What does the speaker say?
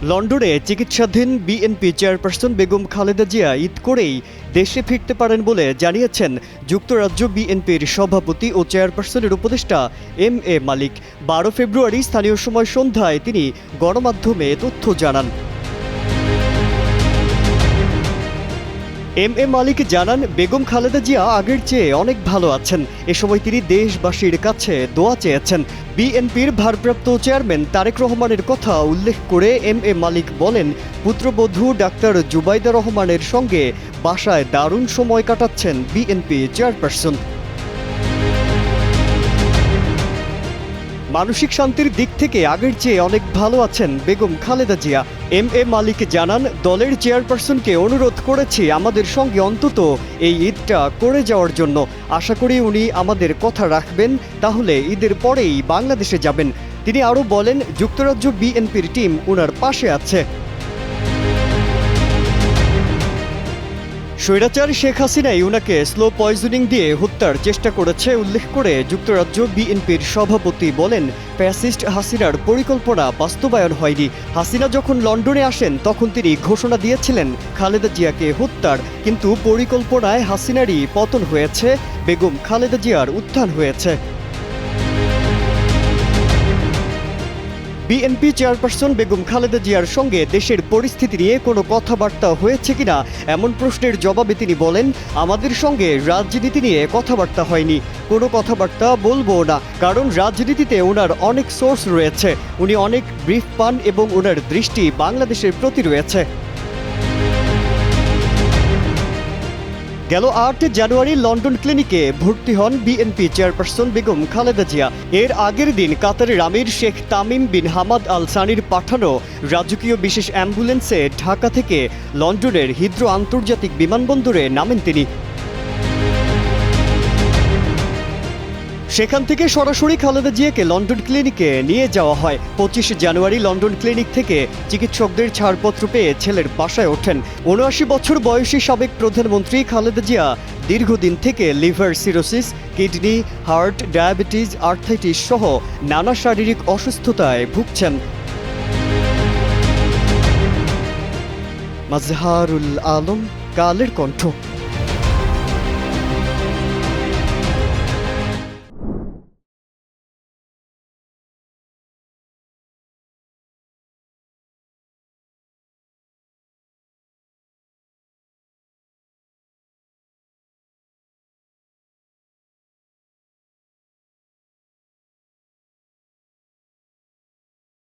লন্ডনে চিকিৎসাধীন BNP chairperson Begum Khaleda Zia Eid করেই দেশে ফিরতে পারেন বলে জানিয়েছেন যুক্তরাজ্য বিএনপির সভাপতি ও চেয়ারপারসনের উপদেষ্টা এম.এ. মালিক। 12 ফেব্রুয়ারি স্থানীয় সময় সন্ধ্যায় তিনি গণমাধ্যমে তথ্য জানান। এম.এ. মালিক জানান, বেগম খালেদা জিয়া আগের চেয়ে অনেক ভালো আছেন। এ সময় তিনি দেশবাসীর কাছে দোয়া চেয়েছেন। বিএনপির ভারপ্রাপ্ত চেয়ারম্যান তারেক রহমানের কথা উল্লেখ করে এম.এ. মালিক বলেন, পুত্রবধূ ডাক্তার জুবাইদা রহমানের সঙ্গে বাসায় দারুণ সময় কাটাচ্ছেন বিএনপি চেয়ারপারসন। মানসিক শান্তির দিক থেকে আগের চেয়ে অনেক ভালো আছেন বেগম খালেদা জিয়া। এম.এ. মালিক জানান, দলের চেয়ারপারসনকে অনুরোধ করেছি আমাদের সঙ্গে অন্তত এই ঈদটা করে যাওয়ার জন্য। আশা করি উনি আমাদের কথা রাখবেন, তাহলে ঈদের পরেই বাংলাদেশে যাবেন। তিনি আরও বলেন, যুক্তরাজ্য বিএনপির টিম ওনার পাশে আছে। স্বৈরাচার শেখ হাসিনাই উনাকে স্লো পয়জনিং দিয়ে হত্যার চেষ্টা করেছে উল্লেখ করে যুক্তরাজ্য বিএনপির সভাপতি বলেন, ফ্যাসিস্ট হাসিনার পরিকল্পনা বাস্তবায়ন হয়নি। হাসিনা যখন লন্ডনে আসেন তখন তিনি ঘোষণা দিয়েছিলেন খালেদা জিয়াকে হত্যার, কিন্তু পরিকল্পনায় হাসিনারই পতন হয়েছে, বেগম খালেদা জিয়ার উত্থান হয়েছে। বিএনপি চেয়ারপারসন বেগম খালেদা জিয়ার সঙ্গে দেশের পরিস্থিতি নিয়ে কোনো কথাবার্তা হয়েছে কিনা এমন প্রশ্নের জবাবে তিনি বলেন, আমাদের সঙ্গে রাজনীতি নিয়ে কথাবার্তা হয়নি, কোনো কথাবার্তা বলবো না, কারণ রাজনীতিতে ওনার অনেক সোর্স রয়েছে, উনি অনেক ব্রিফ পান এবং ওনার দৃষ্টি বাংলাদেশের প্রতি রয়েছে। গেল 8 জানুয়ারি লন্ডন ক্লিনিকে ভর্তি হন বিএনপি চেয়ারপারসন বেগম খালেদা জিয়া। এর আগের দিন কাতারের আমির Sheikh Tamim bin Hamad Al সানির পাঠানো রাজকীয় বিশেষ অ্যাম্বুলেন্সে ঢাকা থেকে লন্ডনের হিথ্রো আন্তর্জাতিক বিমানবন্দরে নামেন তিনি। সেখান থেকে সরাসরি খালেদা জিয়াকে লন্ডন ক্লিনিকে নিয়ে যাওয়া হয়। 25 জানুয়ারি লন্ডন ক্লিনিক থেকে চিকিৎসকদের ছাড়পত্র পেয়ে ছেলের বাসায় ওঠেন। 79 বছর বয়সী সাবেক প্রধানমন্ত্রী খালেদা জিয়া দীর্ঘদিন থেকে liver cirrhosis, kidney, heart, diabetes, arthritis সহ নানা শারীরিক অসুস্থতায় ভুগছেন। মাজহারুল আলম, কালের কণ্ঠ।